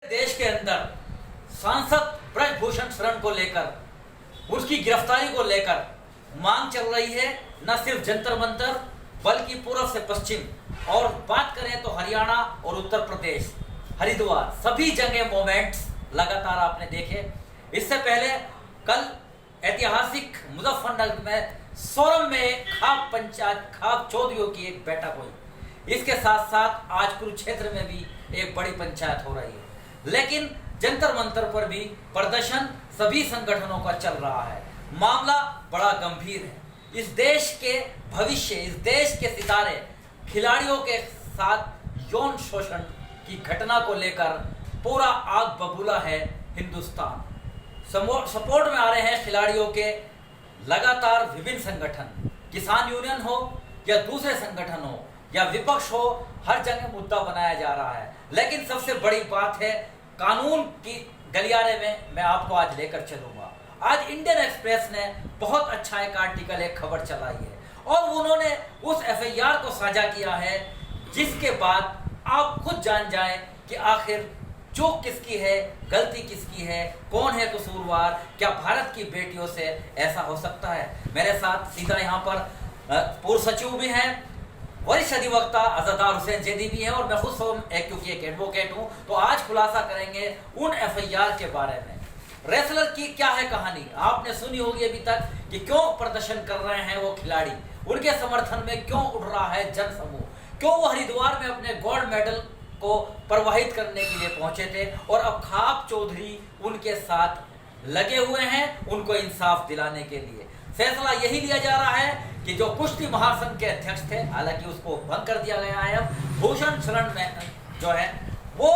देश के अंदर सांसद ब्रजभूषण शरण को लेकर उसकी गिरफ्तारी को लेकर मांग चल रही है, न सिर्फ जंतर मंतर बल्कि पूर्व से पश्चिम। और बात करें तो हरियाणा और उत्तर प्रदेश, हरिद्वार, सभी जगह मोमेंट्स लगातार आपने देखे। इससे पहले कल ऐतिहासिक मुजफ्फरनगर में सोरम में एक खाप पंचायत खाप चौधरीयों की एक बैठक हुई। इसके साथ साथ आज कुरुक्षेत्र में भी एक बड़ी पंचायत हो रही है। लेकिन जंतर मंतर पर भी प्रदर्शन सभी संगठनों का चल रहा है। मामला बड़ा गंभीर है। इस देश के भविष्य, इस देश के सितारे खिलाड़ियों के साथ यौन शोषण की घटना को लेकर पूरा आग बबूला है हिंदुस्तान। सपोर्ट में आ रहे हैं खिलाड़ियों के लगातार विभिन्न संगठन, किसान यूनियन हो या दूसरे संगठन हो या विपक्ष हो, हर जगह मुद्दा बनाया जा रहा है। लेकिन सबसे बड़ी बात है, कानून की गलियारे में मैं आपको आज लेकर चलूंगा। आज इंडियन एक्सप्रेस ने बहुत अच्छा एक आर्टिकल, एक खबर चलाई है और उन्होंने उस एफआईआर को साझा किया है जिसके बाद आप खुद जान जाएं कि आखिर चूक किसकी है, गलती किसकी है, कौन है कसूरवार। क्या भारत की बेटियों से ऐसा हो सकता है? मेरे साथ सीधा यहाँ पर पूर्व सचिव भी हैं, वरिष्ठ अधिवक्ता अज़हर हुसैन जैदी भी हैं और मैं खुद क्योंकि एक एडवोकेट हूँ, तो आज खुलासा करेंगे उन एफआईआर के बारे में। रेसलर की क्या है कहानी, आपने सुनी होगी अभी तक कि क्यों प्रदर्शन कर रहे हैं वो खिलाड़ी, उनके समर्थन में क्यों उठ रहा है जन समूह, क्यों वो हरिद्वार में अपने गोल्ड मेडल को प्रवाहित करने के लिए पहुंचे थे और अब खाप चौधरी उनके साथ लगे हुए हैं उनको इंसाफ दिलाने के लिए। फैसला यही लिया जा रहा है कि जो कुश्ती महासंघ के अध्यक्ष थे, हालांकि उसको भंग कर दिया गया है, अब भूषण शरण में जो है वो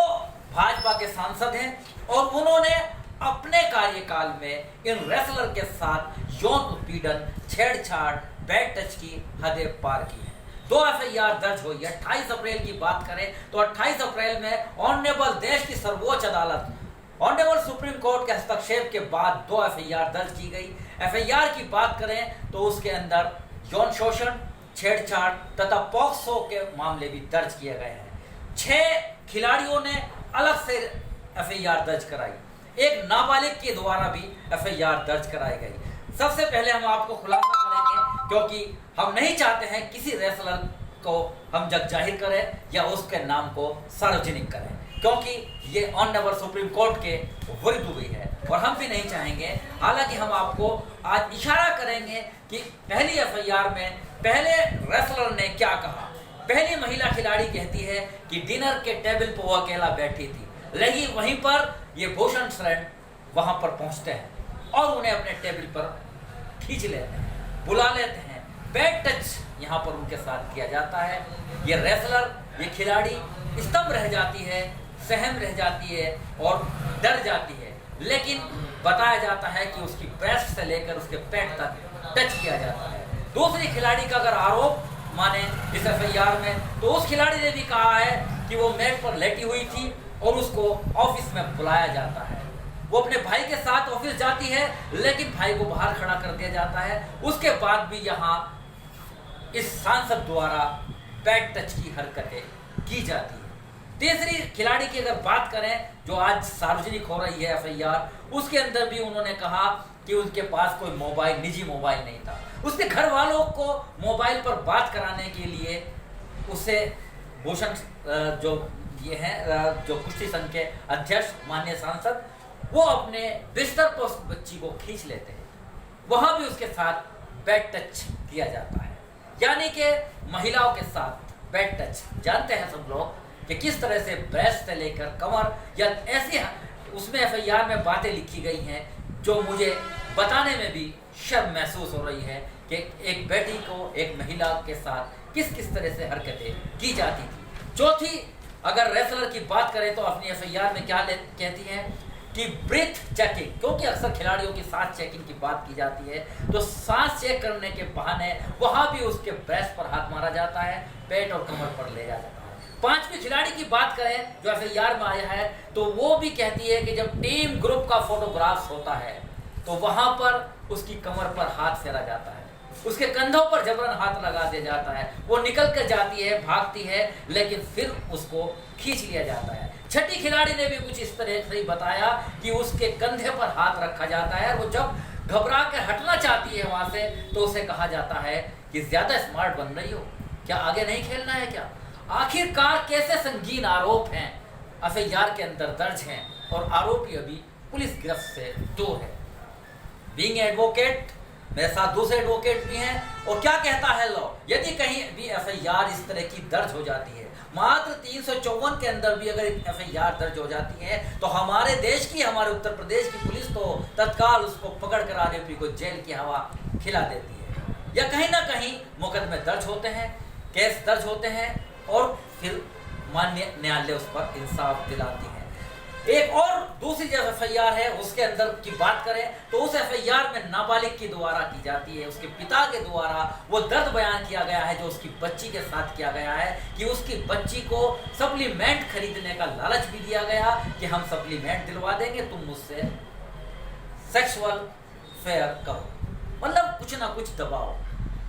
भाजपा के सांसद हैं और उन्होंने अपने कार्यकाल में इन रेसलर के साथ यौन उत्पीड़न, छेड़छाड़, बैड टच की हदें पार की है। 2 एफआईआर दर्ज हुई। 28 अप्रैल की बात करें तो 28 अप्रैल में ऑनरेबल देश की सर्वोच्च अदालत, ऑनरेबल सुप्रीम कोर्ट के हस्तक्षेप के बाद 2 एफआईआर दर्ज की गई। एफआईआर की बात करें तो उसके अंदर यौन शोषण, छेड़छाड़ तथा पॉक्सो के मामले भी दर्ज किए गए हैं। 6 खिलाड़ियों ने अलग से एफआईआर दर्ज कराई, एक नाबालिग के द्वारा भी एफआईआर दर्ज कराई गई। सबसे पहले हम आपको खुलासा करेंगे क्योंकि हम नहीं चाहते हैं किसी रेसलर को हम जग जाहिर करें या उसके नाम को सार्वजनिक करें, क्योंकि ये ऑनरेबल सुप्रीम कोर्ट के विरुद्ध हुई है और हम भी नहीं चाहेंगे। हालांकि हम आपको आज इशारा करेंगे कि पहली एफआईआर में पहले रेसलर ने क्या कहा। पहली महिला खिलाड़ी कहती है कि डिनर के टेबल पर वो अकेला बैठी थी, लेकिन वहीं पर ये भूषण शरण वहां पर पहुंचते हैं और उन्हें अपने टेबल पर खींच लेते हैं, बुला लेते हैं, बैड टच यहाँ पर उनके साथ किया जाता है। ये रेसलर, ये खिलाड़ी स्तंभ रह जाती है, सहम रह जाती है और डर जाती है। लेकिन बताया जाता है कि उसकी ब्रेस्ट से लेकर उसके पेट तक टच किया जाता है। दूसरी खिलाड़ी का अगर आरोप माने इस एफआईआर में तो उस खिलाड़ी ने भी कहा है कि वो मैट पर लेटी हुई थी और उसको ऑफिस में बुलाया जाता है। वो अपने भाई के साथ ऑफिस जाती है लेकिन भाई को बाहर खड़ा कर दिया जाता है। उसके बाद भी यहाँ इस सांसद द्वारा बैड टच की हरकतें की जाती है। तीसरी खिलाड़ी की अगर बात करें जो आज सार्वजनिक हो रही है एफआईआर, उसके अंदर भी उन्होंने कहा कि उनके पास कोई मोबाइल, निजी मोबाइल नहीं था। उसके घर वालों को मोबाइल पर बात कराने के लिए उसे भूषण जो ये है जो कुश्ती संघ के अध्यक्ष माननीय सांसद, वो अपने बिस्तर पर उस बच्ची को खींच लेते हैं, वहां भी उसके साथ बैड टच किया जाता है। यानी कि महिलाओं के साथ बैड टच, जानते हैं सब लोग कि किस तरह से ब्रेस्ट से लेकर कमर, या ऐसी उसमें एफआईआर में बातें लिखी गई हैं जो मुझे बताने में भी शर्म महसूस हो रही है कि एक बेटी को एक महिला के साथ किस किस तरह से हरकतें की जाती थी। चौथी अगर रेसलर की बात करें तो अपनी एफआईआर में क्या कहती हैं कि ब्रीथ चेकिंग, क्योंकि अक्सर खिलाड़ियों की सांस चेकिंग की बात की जाती है, तो सांस चेक करने के बहाने वहां भी उसके ब्रेस्ट पर हाथ मारा जाता है, पेट और कमर पर ले जाता है। 5वीं खिलाड़ी की बात करें जो एफआईआर में आया है तो वो भी कहती है कि जब टीम ग्रुप का फोटोग्राफ्स होता है तो वहां पर उसकी कमर पर हाथ फेरा जाता है, उसके कंधों पर जबरन हाथ लगा दिया जाता है, वो निकल कर जाती है, भागती है, लेकिन फिर उसको खींच लिया जाता है। छठी खिलाड़ी ने भी कुछ इस तरह से ही बताया कि उसके कंधे पर हाथ रखा जाता है और वो जब घबरा कर हटना चाहती है वहां से तो उसे कहा जाता है कि ज्यादा स्मार्ट बन रही हो, क्या आगे नहीं खेलना है क्या। आखिरकार कैसे संगीन आरोप हैं एफआईआर के अंदर दर्ज हैं और आरोपी अभी पुलिस गिरफ्त से दूर है। बीइंग एडवोकेट, मेरे साथ दूसरे एडवोकेट भी हैं और क्या कहता है लॉ, यदि कहीं भी एफआईआर इस तरह की दर्ज हो जाती है, मात्र 354 के अंदर भी अगर एफआईआर दर्ज हो जाती है तो हमारे देश की, हमारे उत्तर प्रदेश की पुलिस तो तत्काल उसको पकड़ कर आरोपी को जेल की हवा खिला देती है, या कहीं ना कहीं मुकदमे दर्ज होते हैं, केस दर्ज होते हैं और फिर माननीय न्यायालय उस पर इंसाफ दिलाती है। एक और दूसरी जो एफआईआर है उसके अंदर की बात करें तो उस एफआईआर में नाबालिग की द्वारा की जाती है, उसके पिता के द्वारा वो दर्द बयान किया गया है जो उसकी बच्ची के साथ किया गया है कि उसकी बच्ची को सप्लीमेंट खरीदने का लालच भी दिया गया कि हम सप्लीमेंट दिलवा देंगे, तुम मुझसे सेक्सुअल फेयर करो, मतलब कुछ ना कुछ दबाओ।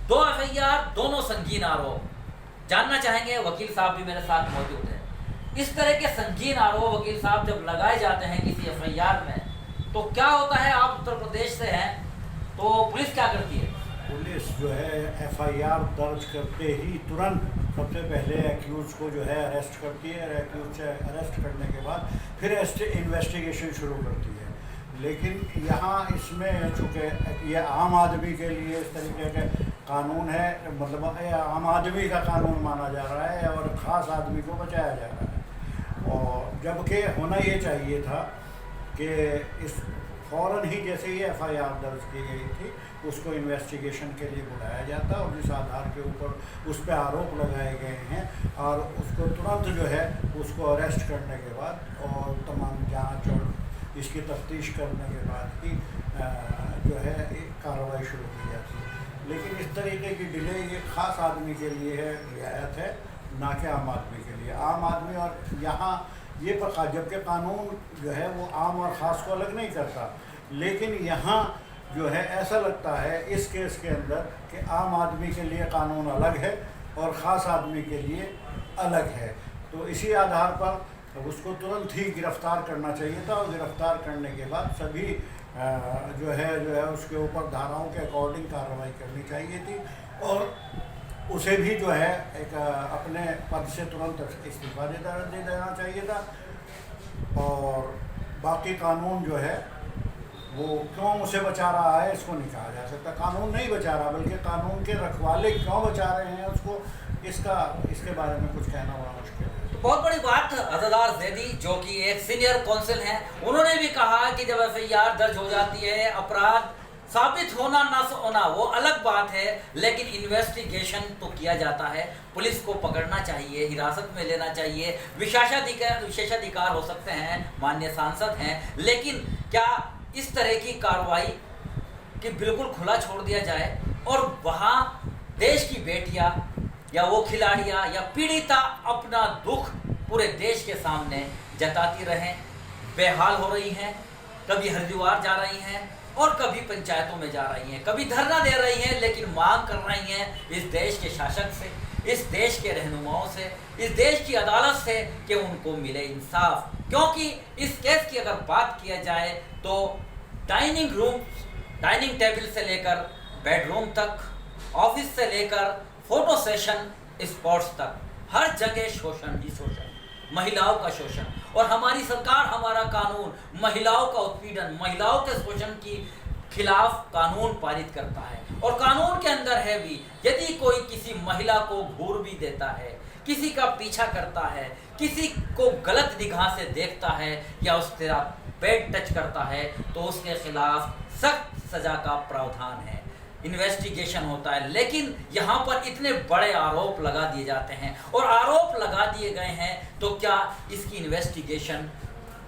2 एफआईआर, दोनों संगीन आरोप। जानना चाहेंगे, वकील साहब भी मेरे साथ मौजूद है, इस तरह के संगीन आरोप वकील साहब जब लगाए जाते हैं किसी एफआईआर में तो क्या होता है। आप उत्तर प्रदेश से हैं तो पुलिस क्या करती है? पुलिस जो है एफआईआर दर्ज करते ही तुरंत सबसे पहले एक्यूज को जो है अरेस्ट करती है, एक्यूज से अरेस्ट करने के बाद फिर इन्वेस्टिगेशन शुरू करती है। लेकिन यहाँ इसमें चूँकि ये आम आदमी के लिए इस तरीके के कानून है, मतलब आम आदमी का कानून माना जा रहा है और ख़ास आदमी को बचाया जा रहा है, और जबकि होना ये चाहिए था कि इस फ़ौरन ही जैसे ही एफआईआर दर्ज की गई थी उसको इन्वेस्टिगेशन के लिए बुलाया जाता और जिस आधार के ऊपर उस पर आरोप लगाए गए हैं और उसको तुरंत जो है उसको अरेस्ट करने के बाद और तमाम जांच और इसकी तफ्तीश करने के बाद ही जो है कार्रवाई शुरू की जाती है। लेकिन इस तरीके की डिले ये ख़ास आदमी के लिए है, रियायत है, ना कि आम आदमी के लिए। आम आदमी और यहाँ ये पका, जबकि कानून जो है वो आम और ख़ास को अलग नहीं करता, लेकिन यहाँ जो है ऐसा लगता है इस केस के अंदर कि आम आदमी के लिए कानून अलग है और ख़ास आदमी के लिए अलग है। तो इसी आधार पर उसको तुरंत ही गिरफ़्तार करना चाहिए था और गिरफ़्तार करने के बाद सभी जो है उसके ऊपर धाराओं के अकॉर्डिंग कार्रवाई करनी चाहिए थी और उसे भी जो है एक अपने पद से तुरंत इस्तीफा दे देना चाहिए था। और बाकी कानून जो है वो क्यों उसे बचा रहा है इसको नहीं कहा जा सकता, कानून नहीं बचा रहा बल्कि कानून के रखवाले क्यों बचा रहे हैं उसको, इसके बारे में कुछ कहना बड़ा मुश्किल है। तो बहुत बड़ी बात अज़ादार ज़ैदी जो कि एक सीनियर काउंसिल हैं, उन्होंने भी कहा कि जब एफआईआर दर्ज हो जाती है, अपराध साबित होना ना होना वो अलग बात है, लेकिन इन्वेस्टिगेशन तो किया जाता है, पुलिस को पकड़ना चाहिए, हिरासत में लेना चाहिए, विशेषाधिकार हो सकते हैं, माननीय सांसद हैं, लेकिन क्या इस तरह की कार्रवाई कि बिल्कुल खुला छोड़ दिया जाए और वहाँ देश की बेटियां या वो खिलाड़ियां या पीड़िता अपना दुख पूरे देश के सामने जताती रहें, बेहाल हो रही हैं, कभी हरिद्वार जा रही हैं और कभी पंचायतों में जा रही हैं, कभी धरना दे रही हैं, लेकिन मांग कर रही हैं इस देश के शासक से, इस देश के रहनुमाओं से, इस देश की अदालत से कि उनको मिले इंसाफ। क्योंकि इस केस की अगर बात किया जाए तो डाइनिंग टेबल से लेकर बेडरूम तक, ऑफिस से लेकर फोटो सेशन स्पॉट्स तक, हर जगह शोषण ही शोषण, महिलाओं का शोषण। और हमारी सरकार, हमारा कानून महिलाओं का उत्पीड़न, महिलाओं के शोषण की खिलाफ कानून पारित करता है। और कानून के अंदर है भी, यदि कोई किसी महिला को घूर भी देता है, किसी का पीछा करता है, किसी को गलत निगाह से देखता है या उस तरह पेट टच करता है, तो उसके खिलाफ सख्त सजा का प्रावधान है, इन्वेस्टिगेशन होता है। लेकिन यहाँ पर इतने बड़े आरोप लगा दिए जाते हैं और आरोप लगा दिए गए हैं, तो क्या इसकी इन्वेस्टिगेशन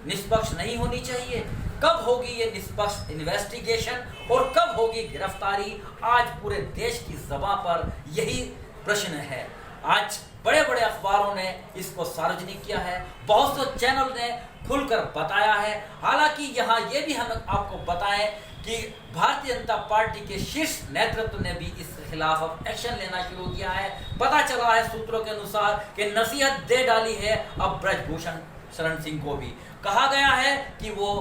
निष्पक्ष नहीं होनी चाहिए? कब होगी ये निष्पक्ष इन्वेस्टिगेशन और कब होगी गिरफ्तारी? आज पूरे देश की ज़बां पर यही प्रश्न है। आज बड़े बड़े अखबारों ने इसको सार्वजनिक किया है, बहुत से चैनल ने खुलकर बताया है। हालांकि यहाँ ये भी हम आपको बताएं कि भारतीय जनता पार्टी के शीर्ष नेतृत्व ने भी इस खिलाफ अब एक्शन लेना शुरू किया है। पता चला है सूत्रों के अनुसार कि नसीहत दे डाली है अब ब्रजभूषण शरण सिंह को भी। कहा गया है कि वो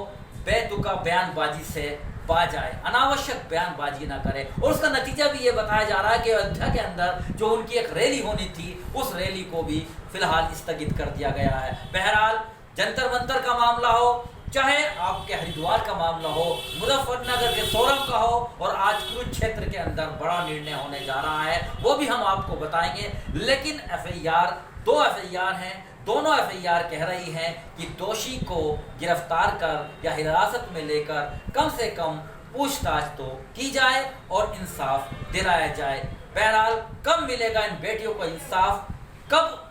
बेतुका बयानबाजी से बाज आए, अनावश्यक बयानबाजी ना करे, और उसका नतीजा भी ये बताया जा रहा है कि अयोध्या के अंदर जो उनकी एक रैली होनी थी उस रैली को भी फिलहाल स्थगित कर दिया गया है। बहरहाल जंतर मंतर का मामला हो, चाहे आपके हरिद्वार का मामला हो, मुजफ्फरनगर के सोरम का हो, और आज कुरुक्षेत्र के अंदर बड़ा निर्णय होने जा रहा है, वो भी हम आपको बताएंगे। लेकिन एफआईआर, 2 एफआईआर हैं, दोनों एफआईआर कह रही हैं कि दोषी को गिरफ्तार कर या हिरासत में लेकर कम से कम पूछताछ तो की जाए और इंसाफ दिलाया जाए। बहरहाल कब मिलेगा इन बेटियों को इंसाफ, कब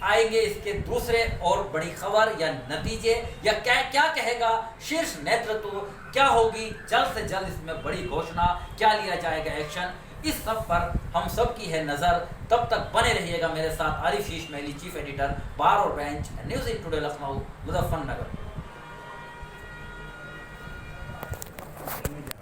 आएंगे इसके दूसरे और बड़ी खबर या नतीजे, या क्या क्या कहेगा शीर्ष नेतृत्व, क्या होगी जल्द से जल्द इसमें बड़ी घोषणा, क्या लिया जाएगा एक्शन, इस सब पर हम सब की है नजर। तब तक बने रहिएगा मेरे साथ। आरिफ शीश महली, चीफ एडिटर, बार और bench, news today Lucknow, Muzaffarnagar.